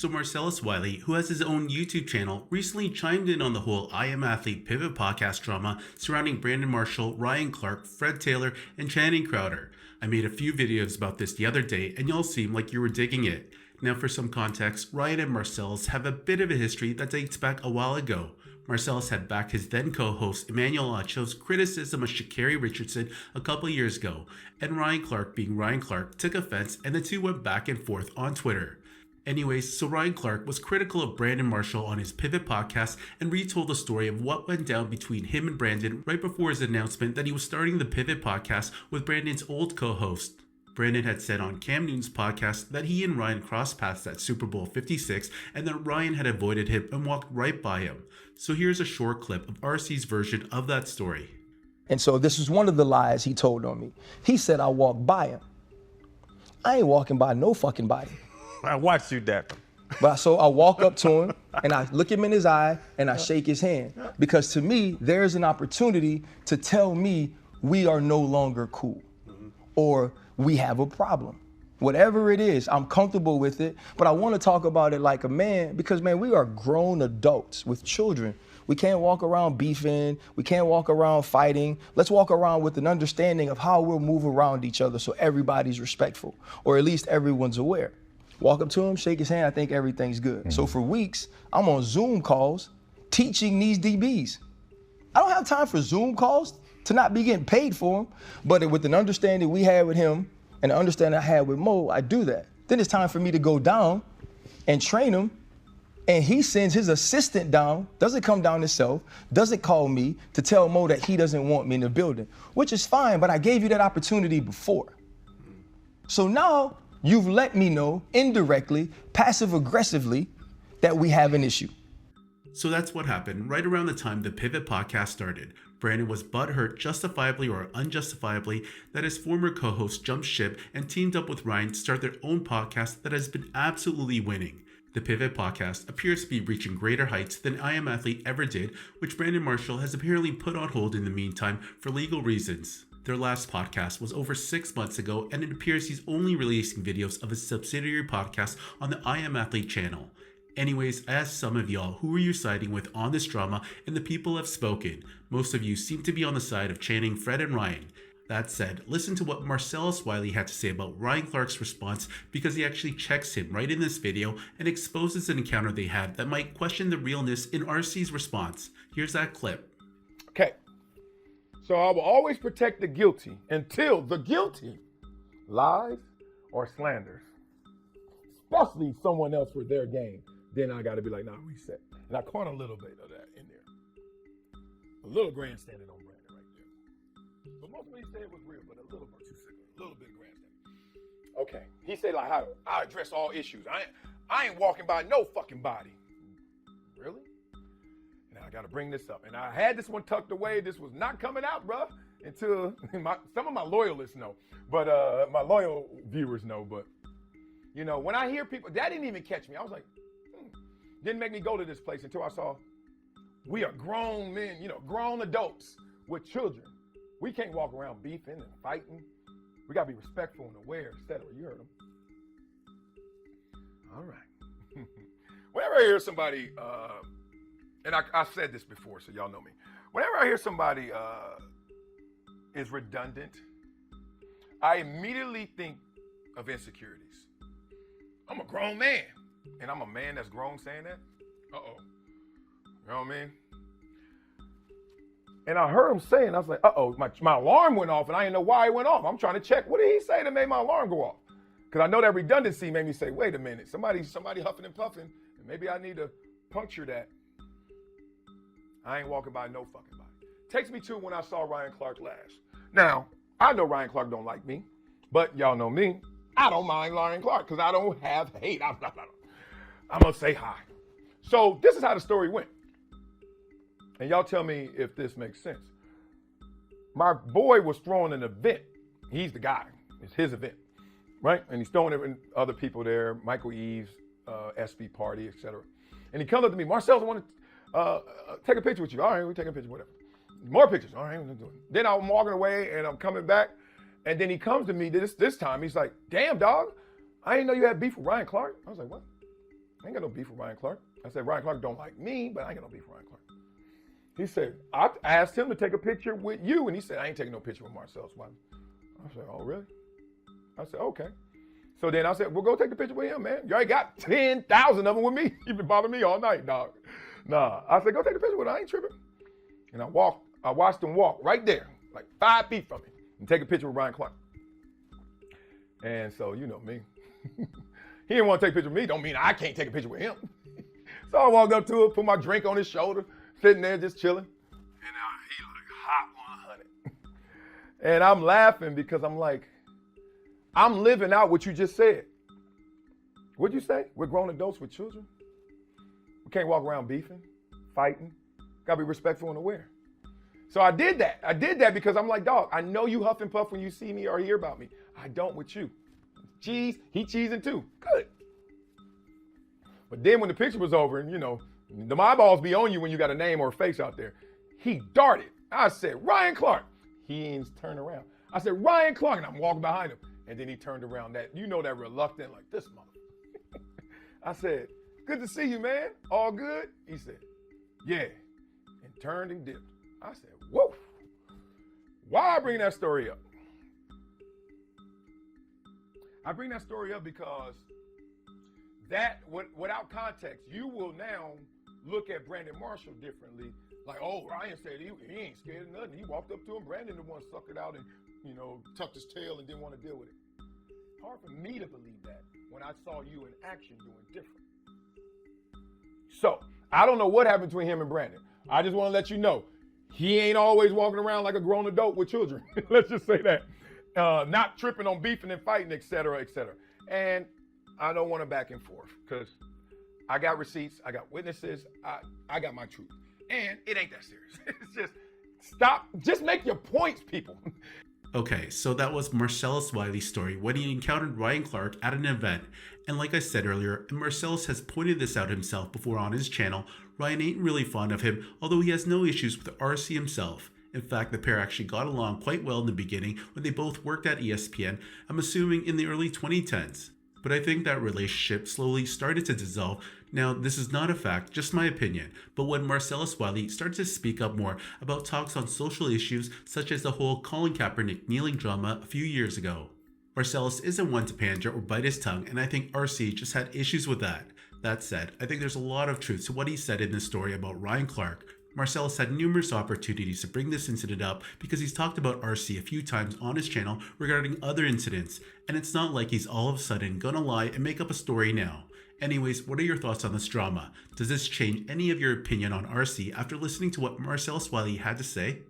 So Marcellus Wiley, who has his own YouTube channel, recently chimed in on the whole I Am Athlete Pivot podcast drama surrounding Brandon Marshall, Ryan Clark, Fred Taylor, and Channing Crowder. I made a few videos about this the other day, and y'all seem like you were digging it. Now for some context, Ryan and Marcellus have a bit of a history that dates back a while ago. Marcellus had backed his then co-host Emmanuel Acho's criticism of Sha'Carri Richardson a couple years ago, and Ryan Clark, being Ryan Clark, took offense and the two went back and forth on Twitter. Anyways, so Ryan Clark was critical of Brandon Marshall on his Pivot podcast and retold the story of what went down between him and Brandon right before his announcement that he was starting the Pivot podcast with Brandon's old co-host. Brandon had said on Cam Newton's podcast that he and Ryan crossed paths at Super Bowl 56 and that Ryan had avoided him and walked right by him. So here's a short clip of RC's version of that story. And so this was one of the lies he told on me. He said I walked by him. I ain't walking by no fucking body. I watched you, Dad. But so I walk up to him and I look him in his eye and I shake his hand. Because to me, there's an opportunity to tell me we are no longer cool or we have a problem. Whatever it is, I'm comfortable with it, but I want to talk about it like a man because, man, we are grown adults with children. We can't walk around beefing. We can't walk around fighting. Let's walk around with an understanding of how we'll move around each other so everybody's respectful, or at least everyone's aware. Walk up to him, shake his hand, I think everything's good. So for weeks, I'm on Zoom calls teaching these DBs. I don't have time for Zoom calls to not be getting paid for them, but with an understanding we had with him and the understanding I had with Mo, I do that. Then it's time for me to go down and train him, and he sends his assistant down, doesn't come down himself, doesn't call me to tell Mo that he doesn't want me in the building, which is fine, but I gave you that opportunity before. So now, you've let me know indirectly, passive-aggressively, that we have an issue. So that's what happened right around the time the Pivot podcast started. Brandon was butthurt, justifiably or unjustifiably, that his former co-host jumped ship and teamed up with Ryan to start their own podcast that has been absolutely winning. The Pivot podcast appears to be reaching greater heights than I Am Athlete ever did, which Brandon Marshall has apparently put on hold in the meantime for legal reasons. Their last podcast was over 6 months ago, and it appears he's only releasing videos of his subsidiary podcast on the I Am Athlete channel. Anyways, I asked some of y'all who are you siding with on this drama, and the people have spoken. Most of you seem to be on the side of Channing, Fred, and Ryan. That said, listen to what Marcellus Wiley had to say about Ryan Clark's response, because he actually checks him right in this video and exposes an encounter they had that might question the realness in RC's response. Here's that clip. Okay. So I will always protect the guilty until the guilty lies or slanders, especially someone else for their game. Then I got to be like, nah, reset. And I caught a little bit of that in there. A little grandstanding on Brandon right there. But most of what he said was real, but a little bit too sick. A little bit grandstanding. Okay. He said like how I address all issues. I ain't walking by no fucking body. Really? Now I got to bring this up. And I had this one tucked away. This was not coming out, bruh, until some of my loyalists know. But my loyal viewers know. But, you know, when I hear people, that didn't even catch me. I was like, didn't make me go to this place until I saw we are grown men, you know, grown adults with children. We can't walk around beefing and fighting. We got to be respectful and aware, etc. You heard them. All right. Whenever I hear somebody, and I said this before, so y'all know me. Whenever I hear somebody is redundant, I immediately think of insecurities. I'm a grown man, and I'm a man that's grown saying that. Uh-oh. You know what I mean? And I heard him saying, I was like, uh-oh, my alarm went off, and I didn't know why it went off. I'm trying to check. What did he say that made my alarm go off? Because I know that redundancy made me say, wait a minute, somebody huffing and puffing, and maybe I need to puncture that. I ain't walking by no fucking body. Takes me to when I saw Ryan Clark last. Now, I know Ryan Clark don't like me, but y'all know me. I don't mind Ryan Clark because I don't have hate. I'm going to say hi. So this is how the story went. And y'all tell me if this makes sense. My boy was throwing an event. He's the guy. It's his event, right? And he's throwing it in other people there, Michael Eves, SB party, etc. And he comes up to me, Marcellus, I want to take a picture with you. All right, we're taking a picture, whatever. More pictures. All right, we're doing it. Then I'm walking away and I'm coming back. And then he comes to me this time. He's like, damn, dog, I didn't know you had beef with Ryan Clark. I was like, what? I ain't got no beef with Ryan Clark. I said, Ryan Clark don't like me, but I ain't got no beef with Ryan Clark. He said, I asked him to take a picture with you, and he said, I ain't taking no picture with Marcellus Wiley. I said, oh, really? I said, okay. So then I said, well, go take a picture with him, man. You already got 10,000 of them with me. You've been bothering me all night, dog. Nah. I said, go take a picture with him. I ain't tripping. And I watched him walk right there, like 5 feet from me, and take a picture with Ryan Clark. And so, you know me. He didn't want to take a picture with me. Don't mean I can't take a picture with him. So I walked up to him, put my drink on his shoulder, sitting there just chilling. And he like hot 100. And I'm laughing because I'm like, I'm living out what you just said. What'd you say? We're grown adults with children. We can't walk around beefing, fighting. Gotta be respectful and aware. So I did that. I did that because I'm like, dog, I know you huff and puff when you see me or hear about me. I don't with you. Cheese, he cheesing too. Good. But then when the picture was over, and you know, the eyeballs be on you when you got a name or a face out there, he darted. I said, Ryan Clark. He ain't turned around. I said, Ryan Clark, and I'm walking behind him. And then he turned around, that reluctant, like this mother. I said, good to see you, man. All good? He said, yeah. And turned and dipped. I said, whoa. Why I bring that story up? I bring that story up because that, without context, you will now look at Brandon Marshall differently. Like, oh, Ryan said he ain't scared of nothing. He walked up to him. Brandon the one suckered out and, tucked his tail and didn't want to deal with it. Hard for me to believe that when I saw you in action doing different. So, I don't know what happened between him and Brandon. I just want to let you know, he ain't always walking around like a grown adult with children. Let's just say that. Not tripping on beefing and fighting, et cetera, et cetera. And I don't want to back and forth because I got receipts, I got witnesses, I got my truth. And it ain't that serious. It's just, stop, just make your points, people. Okay, so that was Marcellus Wiley's story when he encountered Ryan Clark at an event. And like I said earlier, and Marcellus has pointed this out himself before on his channel, Ryan ain't really fond of him, although he has no issues with RC himself. In fact, the pair actually got along quite well in the beginning when they both worked at ESPN, I'm assuming in the early 2010s. But I think that relationship slowly started to dissolve. Now, this is not a fact, just my opinion, but when Marcellus Wiley started to speak up more about talks on social issues such as the whole Colin Kaepernick kneeling drama a few years ago. Marcellus isn't one to pander or bite his tongue, and I think RC just had issues with that. That said, I think there's a lot of truth to what he said in this story about Ryan Clark. Marcellus had numerous opportunities to bring this incident up because he's talked about RC a few times on his channel regarding other incidents, and it's not like he's all of a sudden gonna lie and make up a story now. Anyways, what are your thoughts on this drama? Does this change any of your opinion on RC after listening to what Marcellus Wiley had to say?